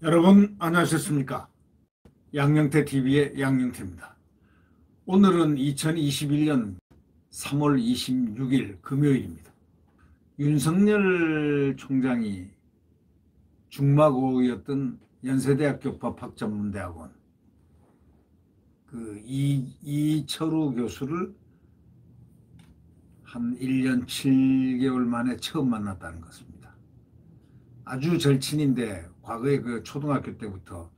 여러분 안녕하셨습니까? 양영태 TV의 양영태입니다. 오늘은 2021년 3월 26일 금요일입니다. 윤석열 총장이 중마고였던 연세대학교 법학전문대학원 이철우 교수를 한 1년 7개월 만에 처음 만났다는 것입니다. 아주 절친인데 과거에 그 초등학교 때부터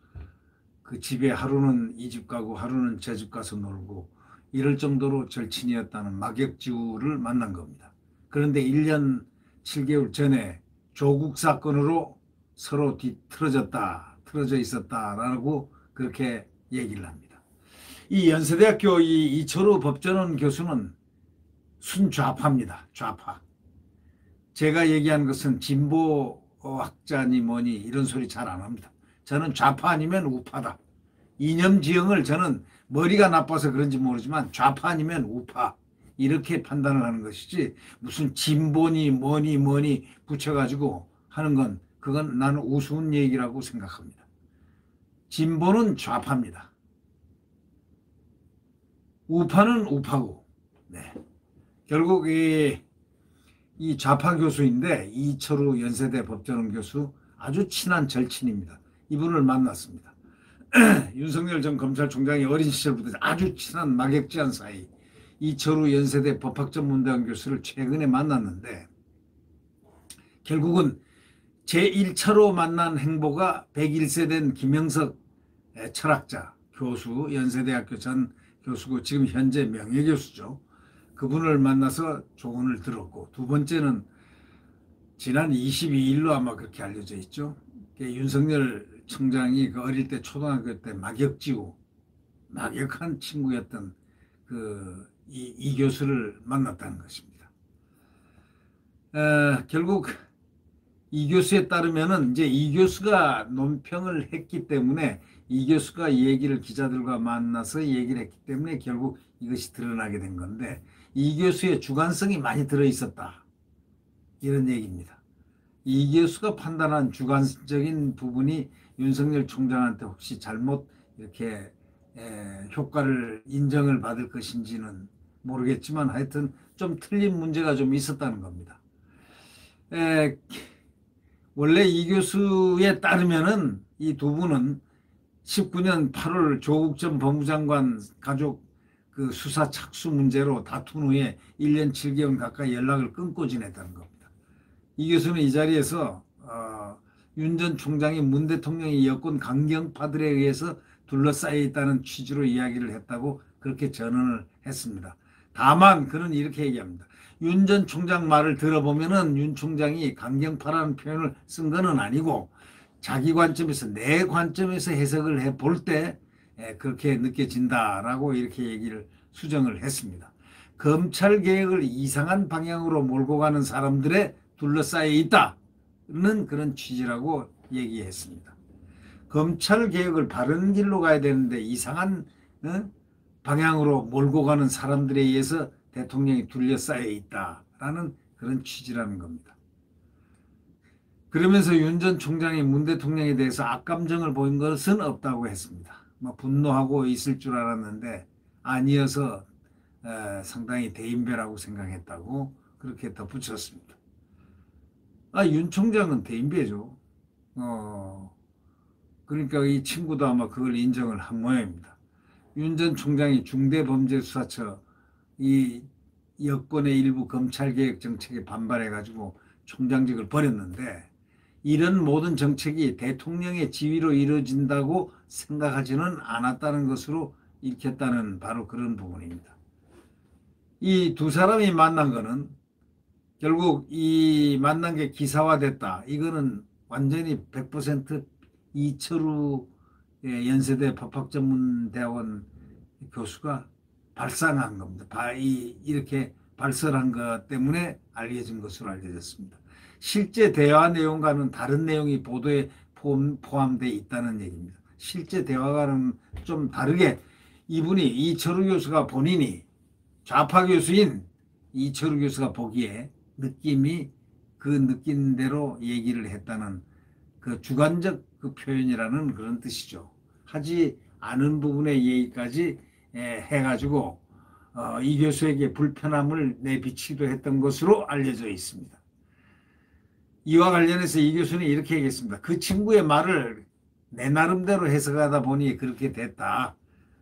그 집에 하루는 이 집 가고 하루는 저 집 가서 놀고 이럴 정도로 절친이었다는 막역지우를 만난 겁니다. 그런데 1년 7개월 전에 조국 사건으로 서로 틀어져 있었다라고 그렇게 얘기를 합니다. 이 연세대학교 이 이철우 법전원 교수는 순좌파입니다. 좌파. 제가 얘기한 것은 진보 학자니 뭐니 이런 소리 잘 안 합니다. 저는 좌파 아니면 우파다. 이념 지형을 저는 머리가 나빠서 그런지 모르지만 좌파 아니면 우파 이렇게 판단을 하는 것이지 무슨 진보니 뭐니 붙여가지고 하는 건 그건 나는 우스운 얘기라고 생각합니다. 진보는 좌파입니다. 우파는 우파고. 네. 결국 이 좌파 교수인데 이철우 연세대 법전원 교수 아주 친한 절친입니다. 이분을 만났습니다. 윤석열 전 검찰총장이 어린 시절부터 아주 친한 막역지한 사이 이철우 연세대 법학전문대학원 교수를 최근에 만났는데 결국은 제1차로 만난 행보가 101세 된 김영석 철학자 교수, 연세대학교 전 교수고 지금 현재 명예교수죠. 그분을 만나서 조언을 들었고, 두 번째는 지난 22일로 아마 그렇게 알려져 있죠. 윤석열 총장이 그 어릴 때 초등학교 때 막역한 친구였던 이 교수를 만났다는 것입니다. 결국 이 교수에 따르면은 이제 이 교수가 논평을 했기 때문에 이 교수가 이 얘기를 기자들과 만나서 얘기를 했기 때문에 결국 이것이 드러나게 된 건데 이 교수의 주관성이 많이 들어있었다. 이런 얘기입니다. 이 교수가 판단한 주관적인 부분이 윤석열 총장한테 혹시 잘못 이렇게 효과를 인정을 받을 것인지는 모르겠지만 하여튼 좀 틀린 문제가 좀 있었다는 겁니다. 원래 이 교수에 따르면은 이 두 분은 19년 8월 조국 전 법무장관 가족 그 수사 착수 문제로 다툰 후에 1년 7개월 가까이 연락을 끊고 지냈다는 겁니다. 이 교수는 이 자리에서 윤 전 총장이 문 대통령의 여권 강경파들에 의해서 둘러싸여 있다는 취지로 이야기를 했다고 그렇게 전언을 했습니다. 다만 그는 이렇게 얘기합니다. 윤 전 총장 말을 들어보면은 윤 총장이 강경파라는 표현을 쓴 거는 아니고 자기 관점에서 내 관점에서 해석을 해볼 때 그렇게 느껴진다라고 이렇게 얘기를 수정을 했습니다. 검찰 개혁을 이상한 방향으로 몰고 가는 사람들에 둘러싸여 있다는 그런 취지라고 얘기했습니다. 검찰 개혁을 바른 길로 가야 되는데 이상한 방향으로 몰고 가는 사람들에 의해서 대통령이 둘러싸여 있다라는 그런 취지라는 겁니다. 그러면서 윤 전 총장이 문 대통령에 대해서 악감정을 보인 것은 없다고 했습니다. 분노하고 있을 줄 알았는데 아니어서 상당히 대인배라고 생각했다고 그렇게 덧붙였습니다. 윤 총장은 대인배죠. 그러니까 이 친구도 아마 그걸 인정을 한 모양입니다. 윤 전 총장이 중대범죄수사처 이 여권의 일부 검찰개혁 정책에 반발해가지고 총장직을 버렸는데 이런 모든 정책이 대통령의 지위로 이루어진다고 생각하지는 않았다는 것으로 읽혔다는 바로 그런 부분입니다. 이 두 사람이 만난 거는 결국 이 만난 게 기사화됐다. 이거는 완전히 100% 이철우 연세대 법학전문대학원 교수가 발상한 겁니다. 이렇게 발설한 것 때문에 알려진 것으로 알려졌습니다. 실제 대화 내용과는 다른 내용이 보도에 포함되어 있다는 얘기입니다. 실제 대화와는 좀 다르게 이분이 이철우 교수가 본인이 좌파 교수인 이철우 교수가 보기에 느낌이 그 느낀 대로 얘기를 했다는 그 주관적 그 표현이라는 그런 뜻이죠. 하지 않은 부분의 얘기까지 해가지고 이 교수에게 불편함을 내비치기도 했던 것으로 알려져 있습니다. 이와 관련해서 이 교수는 이렇게 얘기했습니다. 그 친구의 말을 내 나름대로 해석하다 보니 그렇게 됐다.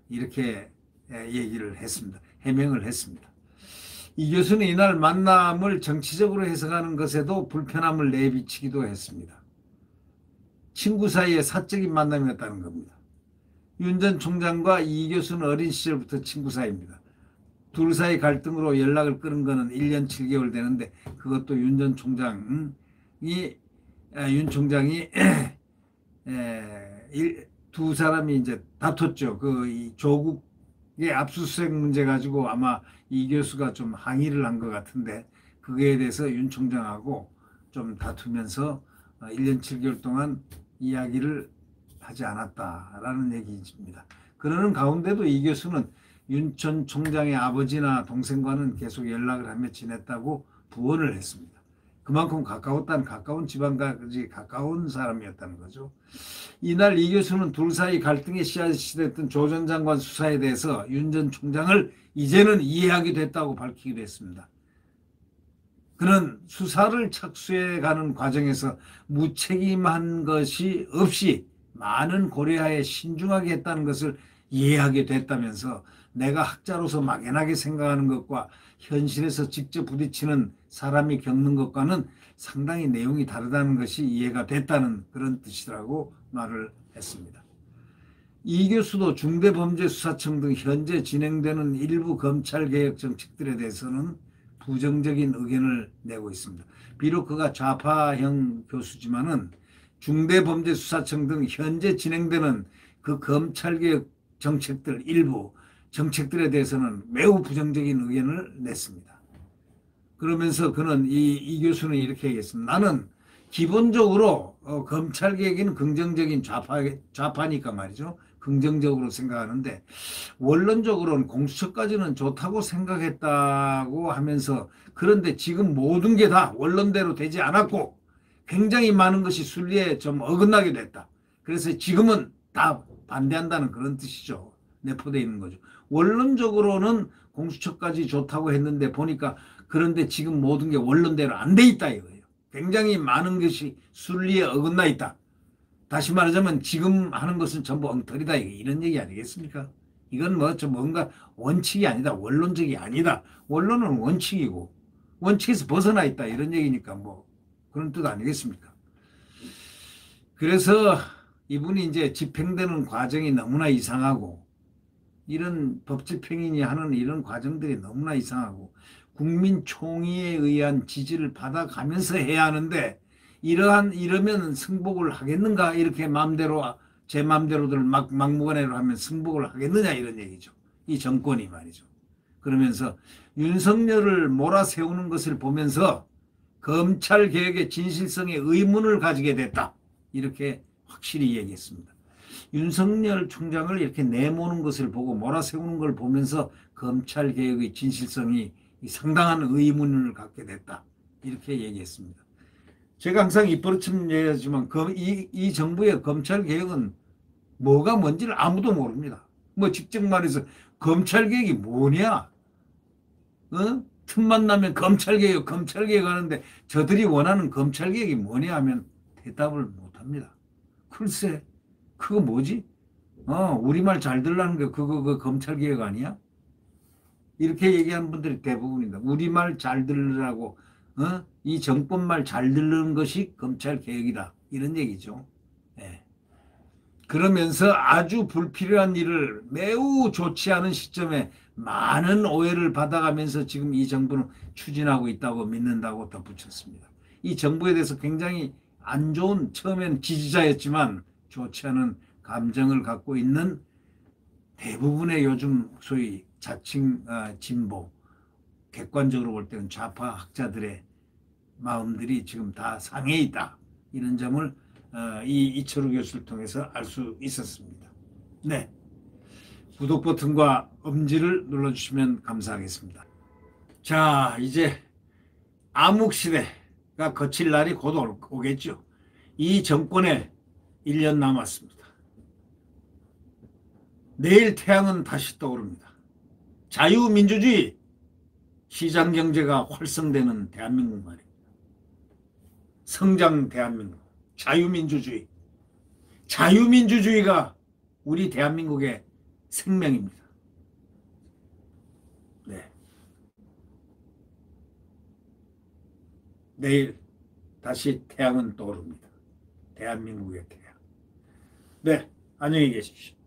이렇게 얘기를 했습니다. 해명을 했습니다. 이 교수는 이날 만남을 정치적으로 해석하는 것에도 불편함을 내비치기도 했습니다. 친구 사이의 사적인 만남이었다는 겁니다. 윤 전 총장과 이 교수는 어린 시절부터 친구 사이입니다. 둘 사이 갈등으로 연락을 끊은 거는 1년 7개월 되는데 그것도 윤 전 총장이 두 사람이 이제 다퉜죠. 이 조국의 압수수색 문제 가지고 아마 이 교수가 좀 항의를 한 것 같은데 그거에 대해서 윤 총장하고 좀 다투면서 1년 7개월 동안 이야기를 하지 않았다라는 얘기입니다. 그러는 가운데도 이 교수는 윤 전 총장의 아버지나 동생과는 계속 연락을 하며 지냈다고 부언을 했습니다. 그만큼 가까운 집안까지 가까운 사람이었다는 거죠. 이날 이 교수는 둘 사이 갈등의 씨앗이 됐던 조 전 장관 수사에 대해서 윤 전 총장을 이제는 이해하게 됐다고 밝히기도 했습니다. 그는 수사를 착수해가는 과정에서 무책임한 것이 없이 많은 고려하에 신중하게 했다는 것을 이해하게 됐다면서 내가 학자로서 막연하게 생각하는 것과 현실에서 직접 부딪히는 사람이 겪는 것과는 상당히 내용이 다르다는 것이 이해가 됐다는 그런 뜻이라고 말을 했습니다. 이 교수도 중대범죄수사청 등 현재 진행되는 일부 검찰개혁 정책들에 대해서는 부정적인 의견을 내고 있습니다. 비록 그가 좌파형 교수지만은 중대범죄수사청 등 현재 진행되는 그 검찰개혁 정책들 일부 정책들에 대해서는 매우 부정적인 의견을 냈습니다. 그러면서 그는 이 교수는 이렇게 얘기했습니다. 나는 기본적으로 검찰개혁은 긍정적인 좌파니까 말이죠. 긍정적으로 생각하는데 원론적으로는 공수처까지는 좋다고 생각했다고 하면서 그런데 지금 모든 게 다 원론대로 되지 않았고 굉장히 많은 것이 순리에 좀 어긋나게 됐다. 그래서 지금은 다 반대한다는 그런 뜻이죠. 내포되어 있는 거죠. 원론적으로는 공수처까지 좋다고 했는데 보니까 그런데 지금 모든 게 원론대로 안 돼 있다 이거예요. 굉장히 많은 것이 순리에 어긋나 있다. 다시 말하자면 지금 하는 것은 전부 엉터리다 이런 얘기 아니겠습니까? 이건 뭐 좀 뭔가 원칙이 아니다. 원론적이 아니다. 원론은 원칙이고 원칙에서 벗어나 있다 이런 얘기니까 뭐 그런 뜻 아니겠습니까? 그래서 이분이 이제 집행되는 과정이 너무나 이상하고 이런 법집행인이 하는 이런 과정들이 너무나 이상하고 국민총의에 의한 지지를 받아가면서 해야 하는데 이러면 승복을 하겠는가 이렇게 제 마음대로들 막무가내로 하면 승복을 하겠느냐 이런 얘기죠. 이 정권이 말이죠. 그러면서 윤석열을 몰아세우는 것을 보면서 검찰개혁의 진실성에 의문을 가지게 됐다. 이렇게 확실히 얘기했습니다. 윤석열 총장을 이렇게 내모는 것을 보고 몰아세우는 걸 보면서 검찰개혁의 진실성이 상당한 의문을 갖게 됐다. 이렇게 얘기했습니다. 제가 항상 입버릇처럼 얘기하지만 이 정부의 검찰개혁은 뭐가 뭔지를 아무도 모릅니다. 뭐 직접 말해서 검찰개혁이 뭐냐? 틈만 나면 검찰개혁 하는데 저들이 원하는 검찰개혁이 뭐냐 하면 대답을 못합니다. 글쎄 그거 뭐지? 우리말 잘 들라는 게 그거 검찰개혁 아니야? 이렇게 얘기하는 분들이 대부분입니다. 우리말 잘 들으라고 이 정권말 잘 들는 것이 검찰개혁이다. 이런 얘기죠. 네. 그러면서 아주 불필요한 일을 매우 좋지 않은 시점에 많은 오해를 받아가면서 지금 이 정부는 추진하고 있다고 믿는다고 덧붙였습니다. 이 정부에 대해서 굉장히 안 좋은 처음엔 지지자였지만 좋지 않은 감정을 갖고 있는 대부분의 요즘 소위 자칭 진보 객관적으로 볼 때는 좌파 학자들의 마음들이 지금 다 상해 있다. 이런 점을 이철우 교수를 통해서 알 수 있었습니다. 네, 구독 버튼과 엄지를 눌러주시면 감사하겠습니다. 자, 이제 암흑시대가 거칠 날이 곧 오겠죠. 이 정권에 1년 남았습니다. 내일 태양은 다시 떠오릅니다. 자유민주주의, 시장경제가 활성되는 대한민국 말입니다. 성장 대한민국, 자유민주주의. 자유민주주의가 우리 대한민국의 생명입니다. 네. 내일 다시 태양은 떠오릅니다. 대한민국의 태양. 네, 안녕히 계십시오.